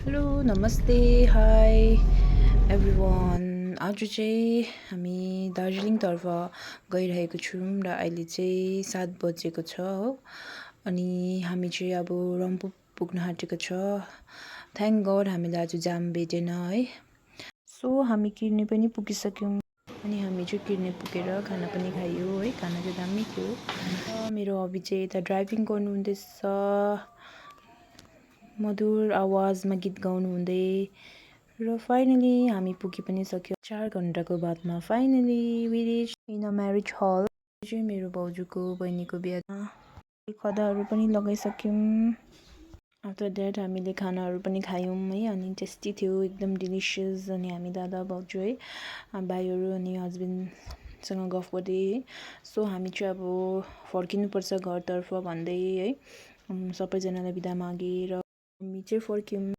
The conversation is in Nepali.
हेलो नमस्ते हाई एभ्रिवान। आज चाहिँ हामी दार्जिलिङतर्फ गइरहेको छौँ र अहिले चाहिँ 7 बजेको छ हो। अनि हामी चाहिँ अब रम्फू पुग्न आँटेको छ। थ्याङ्क गड हामीले आज जाम भेटेन है। सो हामी किर्ने पनि पुगिसक्यौँ अनि हामी चाहिँ किर्ने पुगेर खाना पनि खायो है। खाना चाहिँ दामी थियो। मेरो हबी चाहिँ यता ड्राइभिङ गर्नु हुँदैछ, मधुर आवाजमा गीत गाउनु हुँदै र फाइनली हामी पुगि पनि सक्यौँ। 4 घन्टाको बादमा finally we reach in a marriage hall. चाहिँ मेरो भाउजूको बहिनीको बिहामा खदाहरू पनि लगाइसक्यौँ। आफ्टर द्याट हामीले खानाहरू पनि खायौँ है। अनि टेस्टी थियो, एकदम डिलिसियस। अनि हामी दादा भाउजू है, भाइहरू अनि हस्बेन्डसँग गफ गर्दै है। सो हामी चाहिँ अब फर्किनुपर्छ घरतर्फ भन्दै है सबैजनालाई बिदा मागेर हामी चाहिँ फर्क्यौँ।